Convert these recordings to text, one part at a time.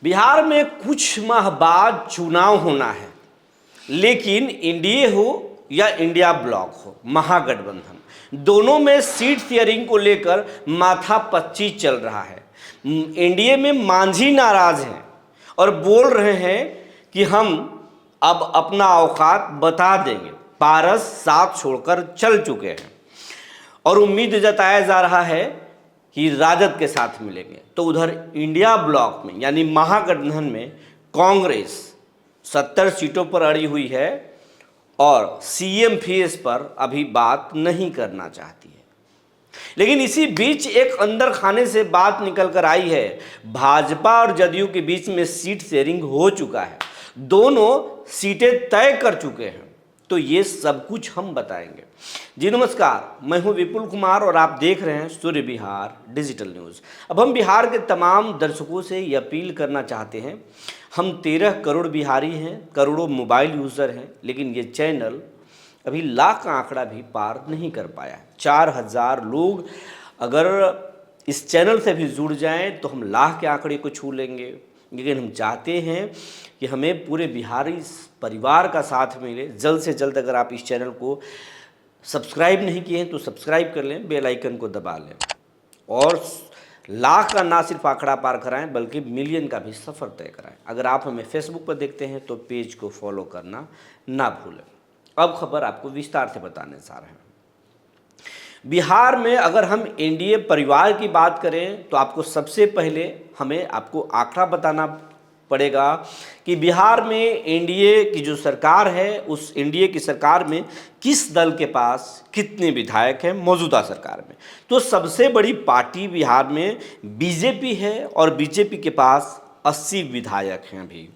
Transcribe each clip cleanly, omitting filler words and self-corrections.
बिहार में कुछ माह बाद चुनाव होना है, लेकिन एनडीए हो या इंडिया ब्लॉक हो, महागठबंधन, दोनों में सीट शेयरिंग को लेकर माथापच्ची चल रहा है। एनडीए में मांझी नाराज हैं और बोल रहे हैं कि हम अब अपना औकात बता देंगे, पारस साथ छोड़कर चल चुके हैं और उम्मीद जताया जा रहा है कि राजद के साथ मिलेंगे। तो उधर इंडिया ब्लॉक में यानी महागठबंधन में कांग्रेस 70 सीटों पर अड़ी हुई है और सीएम फेस पर अभी बात नहीं करना चाहती है। लेकिन इसी बीच एक अंदर खाने से बात निकल कर आई है, भाजपा और जदयू के बीच में सीट शेयरिंग हो चुका है, दोनों सीटें तय कर चुके हैं। तो ये सब कुछ हम बताएंगे। जी नमस्कार, मैं हूं विपुल कुमार और आप देख रहे हैं सूर्य बिहार डिजिटल न्यूज़। अब हम बिहार के तमाम दर्शकों से ये अपील करना चाहते हैं, हम 13 करोड़ बिहारी हैं, करोड़ों मोबाइल यूज़र हैं, लेकिन ये चैनल अभी लाख का आंकड़ा भी पार नहीं कर पाया। 4000 लोग अगर इस चैनल से भी जुड़ जाएं तो हम लाख के आंकड़े को छू लेंगे। लेकिन हम चाहते हैं कि हमें पूरे बिहारी परिवार का साथ मिले। जल्द से जल्द अगर आप इस चैनल को सब्सक्राइब नहीं किए हैं तो सब्सक्राइब कर लें, बेल आइकन को दबा लें और लाख का ना सिर्फ आंकड़ा पार कराएं बल्कि मिलियन का भी सफ़र तय कराएं। अगर आप हमें फेसबुक पर देखते हैं तो पेज को फॉलो करना ना भूलें। अब खबर आपको विस्तार से बताने जा रहे हैं। बिहार में अगर हम एनडीए परिवार की बात करें तो आपको सबसे पहले हमें आपको आंकड़ा बताना पड़ेगा कि बिहार में एनडीए की जो सरकार है, उस एनडीए की सरकार में किस दल के पास कितने विधायक हैं मौजूदा सरकार में। तो सबसे बड़ी पार्टी बिहार में बीजेपी है और बीजेपी के पास 80 विधायक हैं। अभी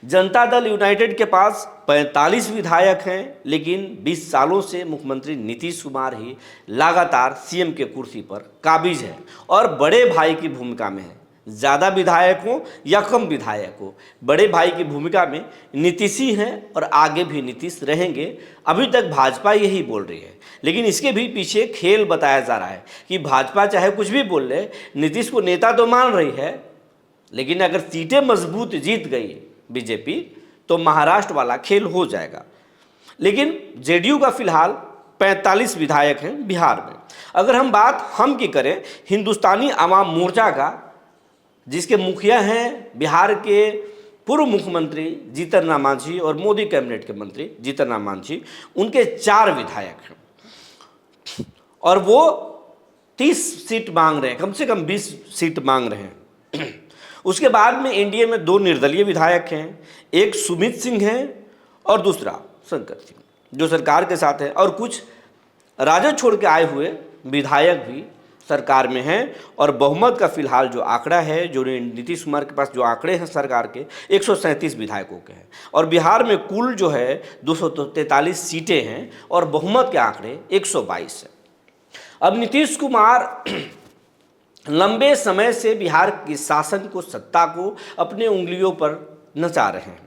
जनता दल यूनाइटेड के पास 45 विधायक हैं, लेकिन 20 सालों से मुख्यमंत्री नीतीश कुमार ही लगातार सीएम के कुर्सी पर काबिज है और बड़े भाई की भूमिका में है। ज़्यादा विधायक हो या कम विधायक हो, बड़े भाई की भूमिका में नीतीश ही हैं और आगे भी नीतीश रहेंगे। अभी तक भाजपा यही बोल रही है, लेकिन इसके भी पीछे खेल बताया जा रहा है कि भाजपा चाहे कुछ भी बोल ले, नीतीश को नेता तो मान रही है, लेकिन अगर सीटें मजबूत जीत गई बीजेपी तो महाराष्ट्र वाला खेल हो जाएगा। लेकिन जेडीयू का फिलहाल 45 विधायक हैं बिहार में। अगर हम बात की करें हिंदुस्तानी आवाम मोर्चा का, जिसके मुखिया हैं बिहार के पूर्व मुख्यमंत्री जीतन राम मांझी और मोदी कैबिनेट के मंत्री जीतन राम मांझी, उनके 4 विधायक हैं और वो 30 सीट मांग रहे हैं, कम से कम 20 सीट मांग रहे हैं। उसके बाद में एनडीए में 2 निर्दलीय विधायक हैं, एक सुमित सिंह हैं और दूसरा शंकर सिंह जो सरकार के साथ है, और कुछ राजद छोड़ के आए हुए विधायक भी सरकार में हैं। और बहुमत का फिलहाल जो आंकड़ा है, जो नीतीश कुमार के पास जो आंकड़े हैं सरकार के, 137 विधायकों के हैं और बिहार में कुल जो है 243 सीटें हैं और बहुमत के आंकड़े 122 हैं। अब नीतीश कुमार लंबे समय से बिहार के शासन को, सत्ता को अपने उंगलियों पर नचा रहे हैं,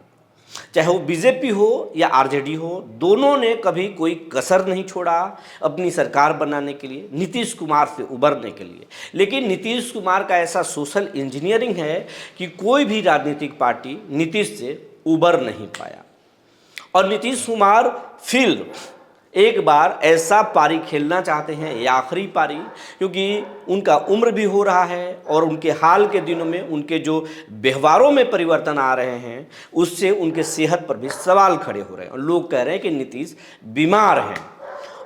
चाहे वो बीजेपी हो या आरजेडी हो, दोनों ने कभी कोई कसर नहीं छोड़ा अपनी सरकार बनाने के लिए, नीतीश कुमार से उबरने के लिए। लेकिन नीतीश कुमार का ऐसा सोशल इंजीनियरिंग है कि कोई भी राजनीतिक पार्टी नीतीश से उबर नहीं पाया और नीतीश कुमार फिर एक बार ऐसा पारी खेलना चाहते हैं, ये आखिरी पारी, क्योंकि उनका उम्र भी हो रहा है और उनके हाल के दिनों में उनके जो व्यवहारों में परिवर्तन आ रहे हैं उससे उनके सेहत पर भी सवाल खड़े हो रहे हैं और लोग कह रहे हैं कि नीतीश बीमार हैं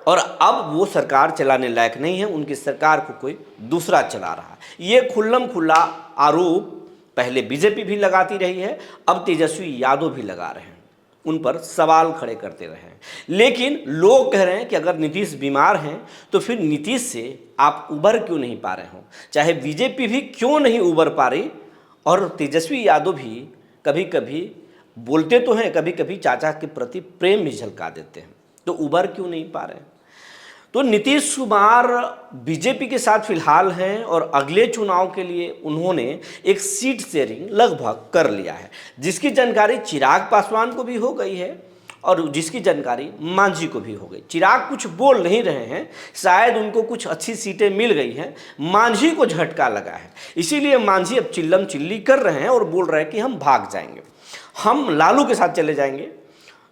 और अब वो सरकार चलाने लायक नहीं है, उनकी सरकार को कोई दूसरा चला रहा है। ये खुल्लम खुल्ला आरोप पहले बीजेपी भी लगाती रही है, अब तेजस्वी यादव भी लगा रहे हैं, उन पर सवाल खड़े करते रहे हैं। लेकिन लोग कह रहे हैं कि अगर नीतीश बीमार हैं तो फिर नीतीश से आप उबर क्यों नहीं पा रहे हो, चाहे बीजेपी भी क्यों नहीं उबर पा रही और तेजस्वी यादव भी कभी कभी बोलते तो हैं, कभी कभी चाचा के प्रति प्रेम भी झलका देते हैं, तो उबर क्यों नहीं पा रहे हैं। तो नीतीश कुमार बीजेपी के साथ फिलहाल हैं और अगले चुनाव के लिए उन्होंने एक सीट शेयरिंग लगभग कर लिया है, जिसकी जानकारी चिराग पासवान को भी हो गई है और जिसकी जानकारी मांझी को भी हो गई। चिराग कुछ बोल नहीं रहे हैं, शायद उनको कुछ अच्छी सीटें मिल गई हैं, मांझी को झटका लगा है, इसीलिए मांझी अब चिल्लम चिल्ली कर रहे हैं और बोल रहे हैं कि हम भाग जाएंगे, हम लालू के साथ चले जाएंगे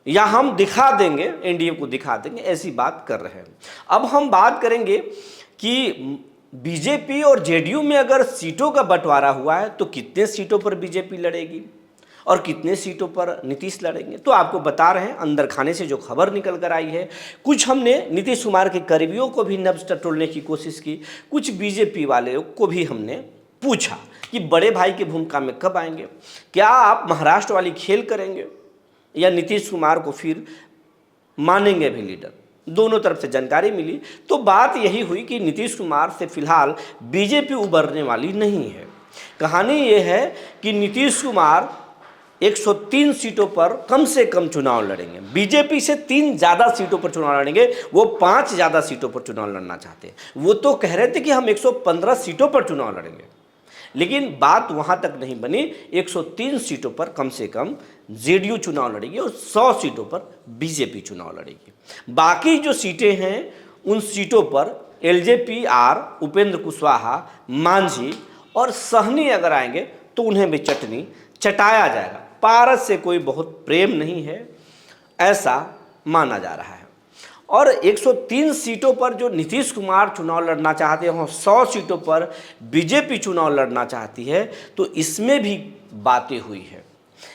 या हम दिखा देंगे, एनडीए को दिखा देंगे, ऐसी बात कर रहे हैं। अब हम बात करेंगे कि बीजेपी और जेडीयू में अगर सीटों का बंटवारा हुआ है तो कितने सीटों पर बीजेपी लड़ेगी और कितने सीटों पर नीतीश लड़ेंगे। तो आपको बता रहे हैं अंदर खाने से जो खबर निकल कर आई है, कुछ हमने नीतीश कुमार के करीबियों को भी नब्ज टटोलने की कोशिश की, कुछ बीजेपी वाले को भी हमने पूछा कि बड़े भाई की भूमिका में कब आएंगे, क्या आप महाराष्ट्र वाली खेल करेंगे या नीतीश कुमार को फिर मानेंगे भी लीडर। दोनों तरफ से जानकारी मिली तो बात यही हुई कि नीतीश कुमार से फिलहाल बीजेपी उबरने वाली नहीं है। कहानी ये है कि नीतीश कुमार 103 सीटों पर कम से कम चुनाव लड़ेंगे, बीजेपी से 3 ज़्यादा सीटों पर चुनाव लड़ेंगे, वो 5 ज़्यादा सीटों पर चुनाव लड़ना चाहते हैं। वो तो कह रहे थे कि हम 115 सीटों पर चुनाव लड़ेंगे, लेकिन बात वहाँ तक नहीं बनी। 103 सीटों पर कम से कम जेडीयू चुनाव लड़ेगी और 100 सीटों पर बीजेपी चुनाव लड़ेगी। बाकी जो सीटें हैं उन सीटों पर एलजेपी आर, उपेंद्र कुशवाहा, मांझी और सहनी अगर आएंगे तो उन्हें भी चटनी चटाया जाएगा। पारस से कोई बहुत प्रेम नहीं है, ऐसा माना जा रहा है। और 103 सीटों पर जो नीतीश कुमार चुनाव लड़ना चाहते हैं, 100 सीटों पर बीजेपी चुनाव लड़ना चाहती है, तो इसमें भी बातें हुई है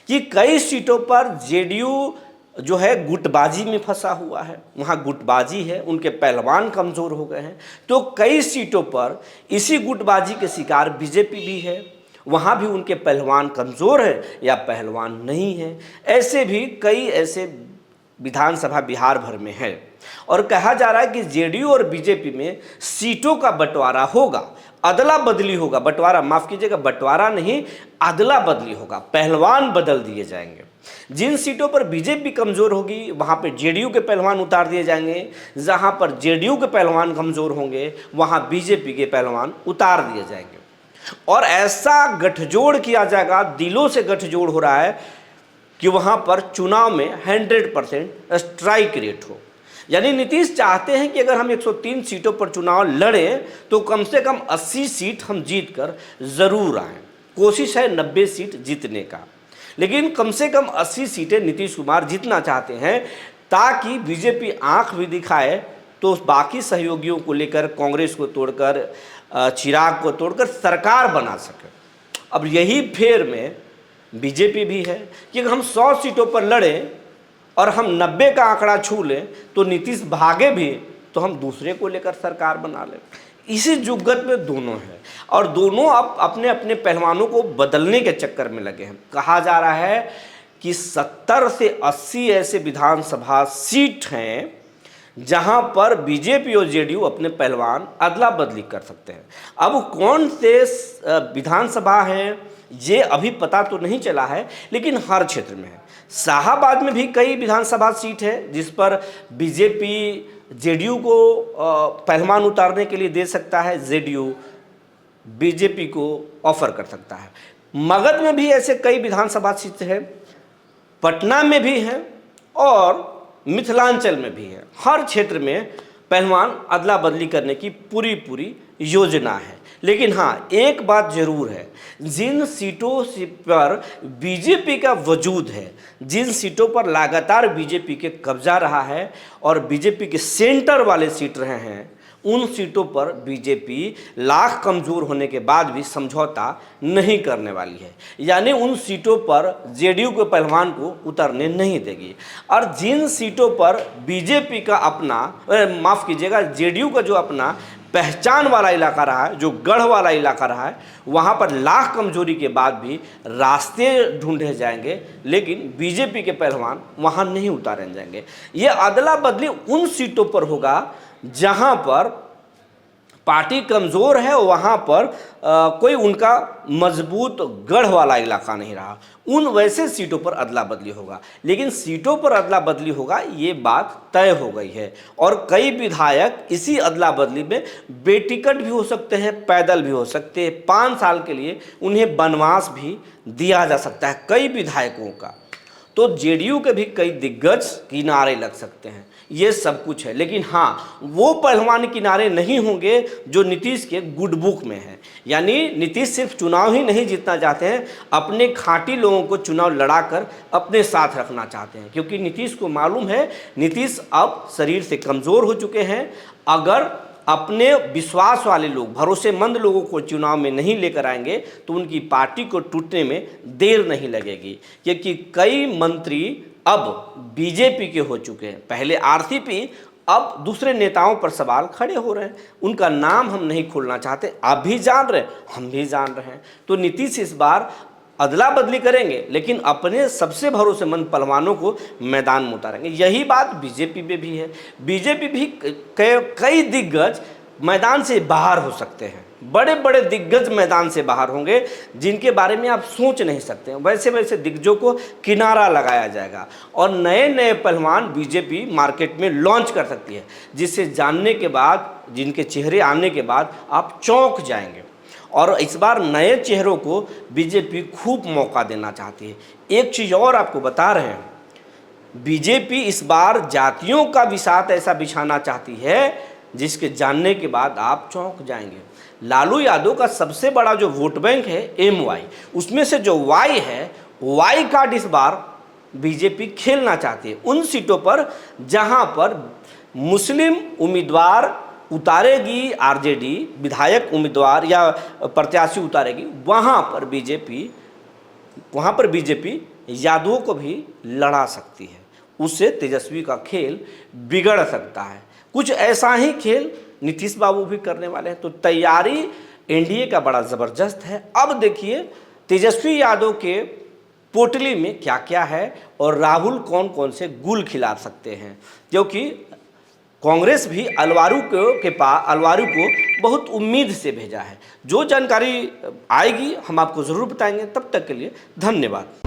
कि कई सीटों पर जेडीयू जो है गुटबाजी में फंसा हुआ है, वहाँ गुटबाजी है, उनके पहलवान कमज़ोर हो गए हैं। तो कई सीटों पर इसी गुटबाजी के शिकार बीजेपी भी है, वहाँ भी उनके पहलवान कमज़ोर हैं या पहलवान नहीं है। ऐसे भी कई ऐसे विधानसभा बिहार भर में है और कहा जा रहा है कि जेडीयू और बीजेपी में सीटों का बंटवारा होगा, अदला बदली होगा। बंटवारा माफ़ कीजिएगा, बंटवारा नहीं, अदला बदली होगा, पहलवान बदल दिए जाएंगे। जिन सीटों पर बीजेपी कमज़ोर होगी वहाँ पे जेडीयू के पहलवान उतार दिए जाएंगे, जहाँ पर जेडीयू के पहलवान कमज़ोर होंगे वहाँ बीजेपी के पहलवान उतार दिए जाएंगे। और ऐसा गठजोड़ किया जाएगा, दिलों से गठजोड़ हो रहा है कि वहाँ पर चुनाव में 100% स्ट्राइक रेट हो। यानी नीतीश चाहते हैं कि अगर हम 103 सीटों पर चुनाव लड़ें तो कम से कम 80 सीट हम जीत कर ज़रूर आएँ। कोशिश है 90 सीट जीतने का, लेकिन कम से कम 80 सीटें नीतीश कुमार जीतना चाहते हैं ताकि बीजेपी आंख भी दिखाए तो बाकी सहयोगियों को लेकर, कांग्रेस को तोड़कर, चिराग को तोड़कर सरकार बना सके। अब यही फेर में बीजेपी भी है कि अगर हम 100 सीटों पर लड़ें और हम 90 का आंकड़ा छू लें तो नीतीश भागे भी तो हम दूसरे को लेकर सरकार बना लें। इसी जुगत में दोनों हैं और दोनों अब अपने अपने पहलवानों को बदलने के चक्कर में लगे हैं। कहा जा रहा है कि 70 से 80 ऐसे विधानसभा सीट हैं जहां पर बीजेपी और जेडीयू अपने पहलवान अदला बदली कर सकते हैं। अब कौन से विधानसभा हैं ये अभी पता तो नहीं चला है, लेकिन हर क्षेत्र में है। शाहाबाद में भी कई विधानसभा सीट है जिस पर बीजेपी जेडीयू को पहलवान उतारने के लिए दे सकता है, जेडीयू बीजेपी को ऑफर कर सकता है। मगध में भी ऐसे कई विधानसभा सीट हैं, पटना में भी हैं और मिथिलांचल में भी है। हर क्षेत्र में पहलवान अदला बदली करने की पूरी योजना है। लेकिन हाँ, एक बात जरूर है, जिन सीटों पर बीजेपी का वजूद है, जिन सीटों पर लगातार बीजेपी के कब्जा रहा है और बीजेपी के सेंटर वाले सीट रहे हैं, उन सीटों पर बीजेपी लाख कमज़ोर होने के बाद भी समझौता नहीं करने वाली है। यानी उन सीटों पर जेडीयू के पहलवान को उतरने नहीं देगी। और जिन सीटों पर बीजेपी का अपना, माफ़ कीजिएगा, जेडीयू का जो अपना पहचान वाला इलाका रहा है, जो गढ़ वाला इलाका रहा है, वहाँ पर लाख कमजोरी के बाद भी रास्ते ढूंढे जाएंगे, लेकिन बीजेपी के पहलवान वहाँ नहीं उतारे जाएंगे। ये अदला बदली उन सीटों पर होगा जहाँ पर पार्टी कमज़ोर है, वहाँ पर कोई उनका मजबूत गढ़ वाला इलाका नहीं रहा, उन वैसे सीटों पर अदला बदली होगा। लेकिन सीटों पर अदला बदली होगा ये बात तय हो गई है और कई विधायक इसी अदला बदली में बेटिकट भी हो सकते हैं, पैदल भी हो सकते हैं। 5 साल के लिए उन्हें वनवास भी दिया जा सकता है कई विधायकों का। तो जेडीयू के भी कई दिग्गज किनारे लग सकते हैं, ये सब कुछ है। लेकिन हाँ, वो पहलवान किनारे नहीं होंगे जो नीतीश के गुड बुक में है। यानी नीतीश सिर्फ चुनाव ही नहीं जीतना चाहते हैं, अपने खाँटी लोगों को चुनाव लड़ाकर अपने साथ रखना चाहते हैं, क्योंकि नीतीश को मालूम है नीतीश अब शरीर से कमज़ोर हो चुके हैं। अगर अपने विश्वास वाले लोग, भरोसेमंद लोगों को चुनाव में नहीं लेकर आएंगे तो उनकी पार्टी को टूटने में देर नहीं लगेगी, क्योंकि कई मंत्री अब बीजेपी के हो चुके हैं। पहले आरसीपी, अब दूसरे नेताओं पर सवाल खड़े हो रहे हैं। उनका नाम हम नहीं खोलना चाहते, आप भी जान रहे हैं, हम भी जान रहे हैं। तो नीतीश इस बार अदला बदली करेंगे, लेकिन अपने सबसे भरोसेमंद पहलवानों को मैदान में उतारेंगे। यही बात बीजेपी में भी है। बीजेपी भी कई दिग्गज मैदान से बाहर हो सकते हैं, बड़े बड़े दिग्गज मैदान से बाहर होंगे जिनके बारे में आप सोच नहीं सकते हैं। वैसे वैसे दिग्गजों को किनारा लगाया जाएगा और नए नए पहलवान बीजेपी मार्केट में लॉन्च कर सकती है, जिससे जानने के बाद, जिनके चेहरे आने के बाद आप चौंक जाएंगे। और इस बार नए चेहरों को बीजेपी खूब मौका देना चाहती है। एक चीज़ और आपको बता रहे हैं, बीजेपी इस बार जातियों का विषाद ऐसा बिछाना चाहती है जिसके जानने के बाद आप चौंक जाएंगे। लालू यादव का सबसे बड़ा जो वोट बैंक है MY, उसमें से जो Y है, Y कार्ड इस बार बीजेपी खेलना चाहती है उन सीटों पर जहां पर मुस्लिम उम्मीदवार उतारेगी, आरजेडी विधायक उम्मीदवार या प्रत्याशी उतारेगी, वहाँ पर बीजेपी यादवों को भी लड़ा सकती है। उससे तेजस्वी का खेल बिगड़ सकता है। कुछ ऐसा ही खेल नीतीश बाबू भी करने वाले हैं। तो तैयारी एनडीए का बड़ा ज़बरदस्त है। अब देखिए तेजस्वी यादव के पोटली में क्या क्या है और राहुल कौन कौन से गुल खिला सकते हैं, क्योंकि कांग्रेस भी अलवारू को बहुत उम्मीद से भेजा है। जो जानकारी आएगी हम आपको ज़रूर बताएंगे। तब तक के लिए धन्यवाद।